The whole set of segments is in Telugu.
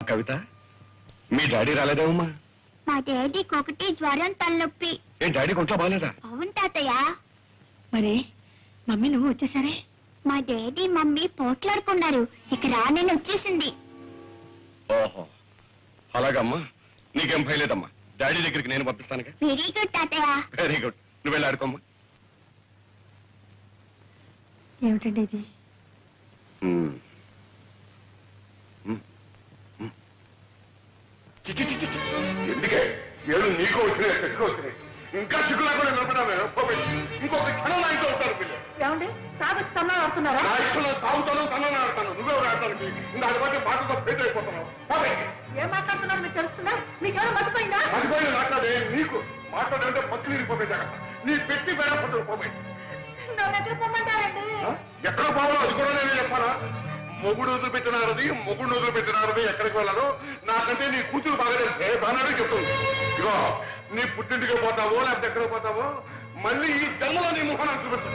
కవిత, మీ డాడీ రాలేదేమమ్మా? మా డాడీకి ఒకటి జ్వరం, తలనొప్పి. ఏ డాడీకి ఒంట్లో బాగాలేదా? అవును తాతయ్య. మరి మమ్మీ నువ్వు వచ్చేసరే? మా డాడీ మమ్మీ పోట్లాడుకున్నారు, ఇక రానని వచ్చేసింది. ఓహో, అలాగమ్మా. నీకేం భయలేదమ్మా, డాడీ దగ్గరికి నేను పంపిస్తానుగా. వెరీ గుడ్ తాతయ్య. Very good. నువ్వు వెళ్ళి ఆడుకోమ్మా. ఏమిటండి ఇది? ఎందుకే ఏడు నీకు వచ్చినాయి, చెక్కు వచ్చినాయి. ఇంకా చిక్కు లేకుండా నిలబడామే. ఇంకొక క్షణం నా ఇంట్లో ఉంటారు పిల్లలు. ఏమండి తాగొచ్చి తన్నా ఆడుతున్నారా? నా ఇష్టంలో తాగుతాను, తనని ఆడతాను. నువ్వెవరు ఆడటానికి? దాని బట్టి మాటతో ఫెయిల్ అయిపోతున్నావు. ఏం మాట్లాడుతున్నారు మీకు తెలుస్తుందా? మీకేమైనా మర్చిపోయిందా? మర్చిపోయి మాట్లాడే నీకు మాట్లాడంటే పచ్చి నీరిపోయి జాగ్రత్త. నీ పెట్టి బేడ పట్టు పోయి. నన్ను ఎక్కడ పొమ్మంటారండి? ఎక్కడ పోవాలో అది కూడా నేను చెప్పాలా? మొగుడు వదిలిపెట్టినారది, మొగుడు వదిలిపెట్టినారది ఎక్కడికి వెళ్ళాలో నాకంటే నీ కూతురు బాగా తెలిసే బాగానే చెప్తుంది. ఇగో నీ పుట్టింటికి పోతావో లేకపోతే ఎక్కడికి పోతావో మళ్ళీ ఈ జన్మలో నీ ముఖాన్ని చూపెట్టు.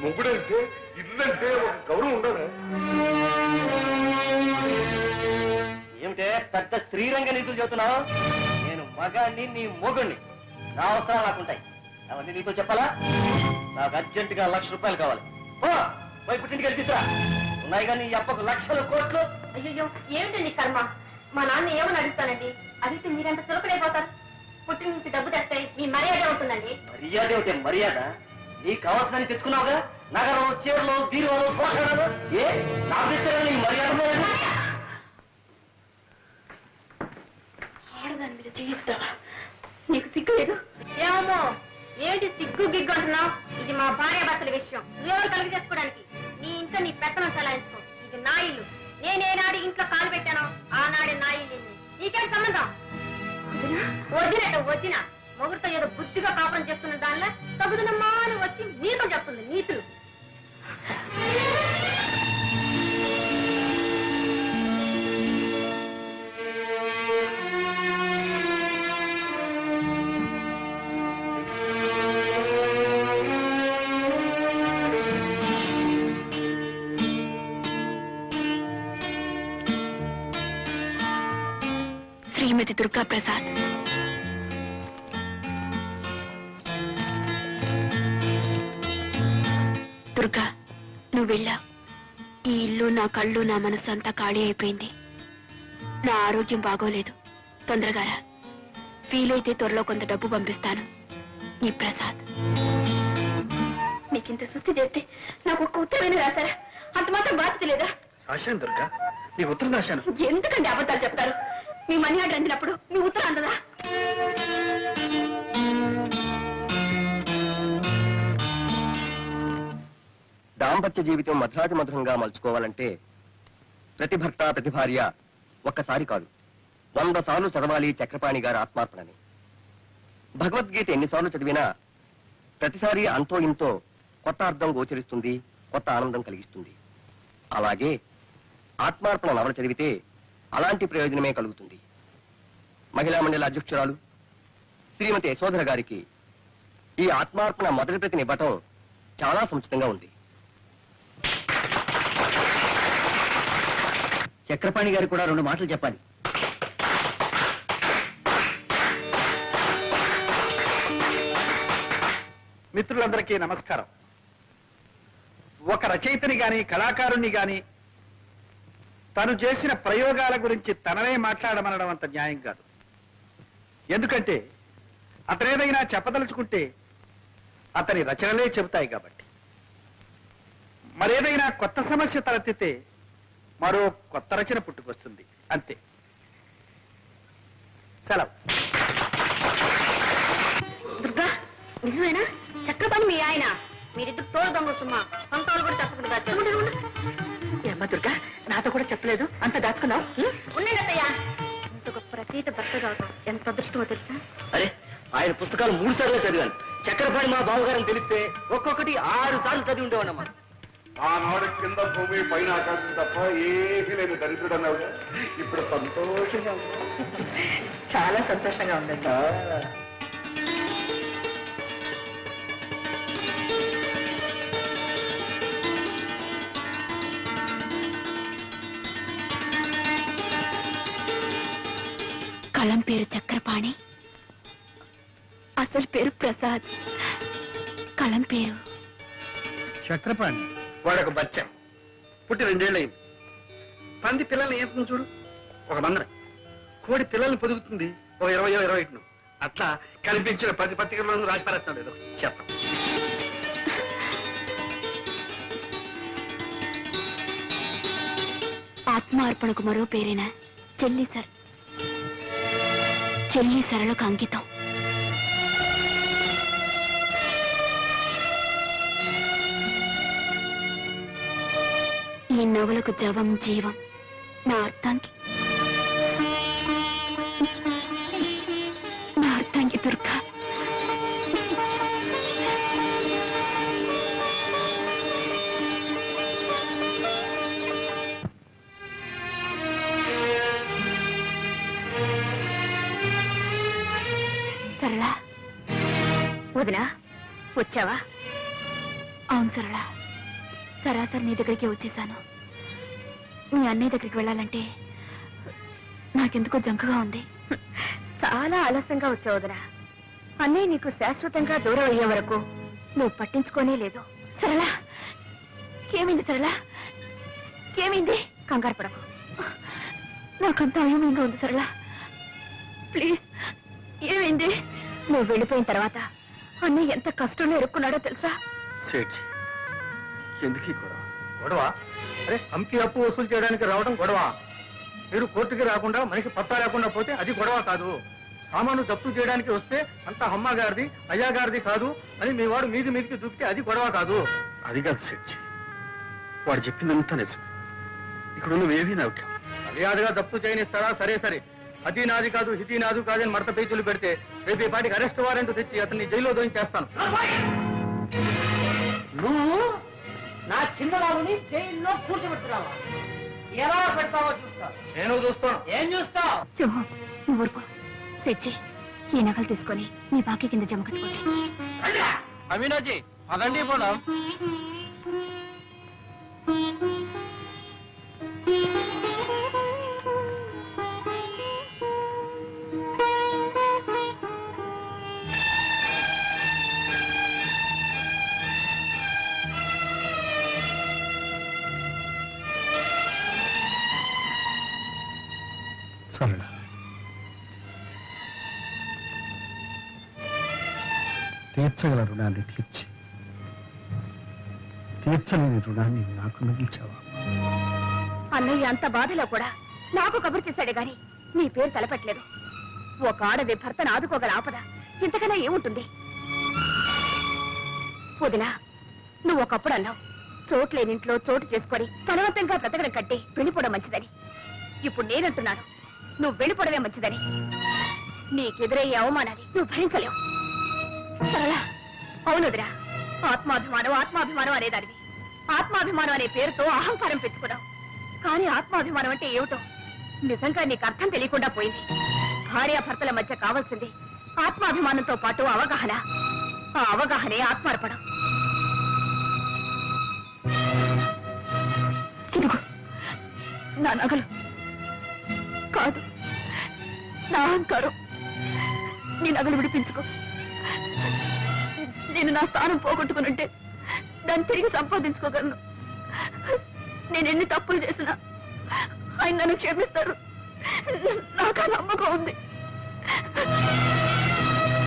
మొగుడంటే ఇల్లంటే ఒక గౌరవం ఉండదు. ఏమిటే పెద్ద శ్రీరంగ నీతులు చెబుతున్నావు? నేను మగాన్ని, నీ మొగుణ్ణి. నా అవసరాలు నాకుంటాయి. అవన్నీ నీతో చెప్పాలా? నాకు అర్జెంటుగా 1,00,000 రూపాయలు కావాలి. పోయి పుట్టింటికి వెళ్ళి తీసురా. ఉన్నాయి కానీ ఈ అప్పకు లక్షలు కోట్లు. అయ్యో ఏమిటండి కర్మ? మా నాన్న ఏమని అడుగుతానండి? అడిగితే మీరంత చులకడైపోతారు. పుట్టి నుంచి డబ్బు తెస్తే మీ మర్యాద ఉంటుందండి. మర్యాద ఏమిటే మర్యాద? నీకు కావాల్సిన తెచ్చుకున్నావుగా, నగరం, చీరలు, బీరువాలు, పోషణలు. ఏ నాకు తెచ్చారా నీ మర్యాద? ఆడదాని మీద చెయ్యిస్తావా? నీకు సిగ్గు లేదు? ఏమో ఏంటి సిగ్గు గిగ్గు అంటున్నావు? ఇది మా భార్య భర్తల విషయం. నువ్వెవరు కలిగి చేసుకోవడానికి? నీ ఇంట్లో నీ పెత్తనం చలాయించుకో. ఇది నా ఇల్లు. నేనేనాడు ఇంట్లో కాలు పెట్టాను ఆనాడే నా ఇల్లు. నీకేం సంబంధం? వదిన మొగుడితో ఏదో బుద్ధిగా కాపురం చేస్తున్న దానిలో తగుదనమ్మా అని వచ్చి నీతో చెప్తుంది నీతులు. శ్రీమతి దుర్గా ప్రసాద్. దుర్గా, నువ్వు వెళ్ళా. ఈ ఇల్లు, నా కళ్ళు, నా మనసు అంతా ఖాళీ అయిపోయింది. నా ఆరోగ్యం బాగోలేదు. తొందరగా రా. వీలైతే త్వరలో కొంత డబ్బు పంపిస్తాను. నీ ప్రసాద్. మీకింత సుస్థి చేస్తే నాకు ఒక్క ఉత్తరమైన రాశారా? అంత మాత్రం బాధ్యత లేదా? రాశాను దుర్గా, నీ ఉత్తరం రాశాను. ఎందుకండి అబద్ధాలు చెప్తారు? మీ మనీ ఆర్డర్ అందినప్పుడు మీ ఉత్తరం అందదా? దాంపత్య జీవితం మధురాతి మధురంగా మలుచుకోవాలంటే ప్రతి భర్త, ప్రతి భార్య ఒక్కసారి కాదు 100 సార్లు చదవాలి చక్రపాణి గారి ఆత్మార్పణని. భగవద్గీత ఎన్నిసార్లు చదివినా ప్రతిసారి అంతో ఇంతో కొత్త అర్థం గోచరిస్తుంది, కొత్త ఆనందం కలిగిస్తుంది. అలాగే ఆత్మార్పణ నవల చదివితే అలాంటి ప్రయోజనమే కలుగుతుంది. మహిళా మండలి అధ్యక్షురాలు శ్రీమతి యశోధర గారికి ఈ ఆత్మార్పణ మొదటి ప్రతిని ఇవ్వటం చాలా సముచితంగా ఉంది. చక్రపాణి గారికి కూడా 2 మాటలు చెప్పాలి. మిత్రులందరికీ నమస్కారం. ఒక రచయితని గాని, కళాకారుణ్ణి గాని తను చేసిన ప్రయోగాల గురించి తననే మాట్లాడమనడం అంత న్యాయం కాదు. ఎందుకంటే అతనేదైనా చెప్పదలుచుకుంటే అతని రచనలే చెబుతాయి కాబట్టి. మరేదైనా కొత్త సమస్య తలెత్తితే మరో కొత్త రచన పుట్టుకొస్తుంది, అంతే. సెలవు. దుర్గా, నిజమేనా? చక్రపాణి మీ ఆయన? మీరిద్దరు తోడు దొంగ సుమ్మా. సొంతలు కూడా చెప్పకుండా ఏమ్మా దుర్గా, నాతో కూడా చెప్పలేదు, అంత దాచుకున్నావు? ఉన్నాడయ్యా. ఇంత గొప్ప రచయిత భర్త కావటం ఎంత అదృష్టమో తెలుసా? అరే, ఆయన పుస్తకాలు 3 సార్లు చదివాను. చక్రపాణి మా బావగారని తెలిస్తే ఒక్కొక్కటి 6 సార్లు చదివి ఉండేవాడమ్మా. ఆనాడు కింద భూమి పైన ఆకాశం తప్ప ఏమీ లేని దరిద్రుడు అన్నావుగా. ఇప్పుడు సంతోషంగా చాలా సంతోషంగా ఉందండి. కలం పేరు చక్రపాణి, అసలు పేరు ప్రసాద్. కలం పేరు చక్రపాణి వాడొక బచ్చం పుట్టి 2 ఏళ్ళయింది. పంది పిల్లల్ని ఏం చూడు, ఒక మందర. కోడి పిల్లల్ని పొదుగుతుంది ఒక 20-21. అట్లా కనిపించిన 10 పత్రికలను రాసి పారేస్తాడు ఏదో చెప్పం. ఆత్మార్పణకు మరో పేరేనా చెల్లి సర్. చెల్లి సరళకు అంకితం. ఈ నవలకు జవం జీవం నా అర్థానికి దుర్గా. సరళ, వదినా వచ్చావా? అవును సరళ, సరాసరి నీ దగ్గరికి వచ్చేసాను. మీ అన్నయ్య దగ్గరికి వెళ్ళాలంటే నాకెందుకో జంకగా ఉంది. చాలా ఆలస్యంగా వచ్చావు వదినా. అన్నయ్య నీకు శాశ్వతంగా దూరం అయ్యే వరకు నువ్వు పట్టించుకోనే లేదు. సరళ, ఏమైంది సరళ? ఏమైంది? కంగారు పడకు. నాకంతా అయోమయంగా ఉంది సరళ. ప్లీజ్, ఏమైంది? నువ్వు వెళ్ళిపోయిన తర్వాత అన్నయ్య ఎంత కష్టంలో ఇరుక్కున్నాడో తెలుసా? సేఠ్ ఎందుకు ఈ గొడవ? గొడవ? అరే హంపి అప్పు వసూలు చేయడానికి రావడం గొడవ. మీరు కోర్టుకి రాకుండా మనిషి పత్తా లేకుండా పోతే అది గొడవ కాదు. సామాను జప్తు చేయడానికి వస్తే అంతా అమ్మ గారిది అయ్యా గారిది కాదు అని మీ వాడు మీదికి దూకితే అది గొడవ కాదు. అది కాదు సేఠ్, వాడు చెప్పిందంతా నిజం. ఇక్కడ నువ్వేమీ నవ్వు మర్యాదగా జప్తు చేయనిస్తారా? సరే సరే, అది నాది కాదు హితి నాదు కాదని మడత పేజీలు పెడితే రేపు ఈ పాటికి అరెస్ట్ వారెంట్ తెచ్చి అతన్ని జైల్లో దోయించేస్తాను. నువ్వు నా చిన్నబాబుని జైల్లో కూర్చోబెట్టున్నావా? ఎలా పెడతావో చూస్తా. నేను చూస్తాను. ఏం చూస్తావు? సింహం, నువ్వు ఊరుకో. సెచ్చి, ఈ నగలు తీసుకొని నీ బాకీ కింద జమ కట్టుకోండి. అమీనాజీ అదండి పోదాం. సరళ, తీర్చగల రుణాన్ని తీర్చలేని రుణాన్ని నాకు మిగిల్చావా? అన్నయ్య అంత బాధలో కూడా నాకు కబురు చేశాడే గాని నీ పేరు తలపెట్టలేదు. ఒక ఆడది భర్తను ఆదుకోగల ఆపద ఇంతకన్నా ఏముంటుంది? వదినా, నువ్వు ఒకప్పుడు అన్నావు చోట్లేనింట్లో చోటు చేసుకొని బలవంతంగా బ్రతకడం కట్టి వెళ్ళిపోవడం మంచిదని. ఇప్పుడు నేనంటున్నాను నువ్వు వెళ్ళిపోవడమే మంచిదని. నీకెదురయ్యే అవమానాన్ని నువ్వు భరించలేవు. సరళ, అవును వదినా, ఆత్మాభిమానం అనేదానివి. ఆత్మాభిమానం అనే పేరుతో అహంకారం పెంచుకున్నావు. కానీ ఆత్మాభిమానం అంటే ఏమిటో నిజంగా నీకు అర్థం తెలియకుండా పోయింది. భార్యాభర్తల మధ్య కావాల్సింది ఆత్మాభిమానంతో పాటు అవగాహన. ఆ అవగాహనే ఆత్మార్పణం. ఇదిగో నా నగలు. కాదు, నా అహంకారం. నీ నగలు విడిపించుకో. నేను నా స్థానం పోగొట్టుకునుంటే దాన్ని తిరిగి సంపాదించుకోగలను. నేను ఎన్ని తప్పులు చేసినా ఆయన నన్ను క్షమిస్తారు. నాకు ఆ నమ్మకం ఉంది.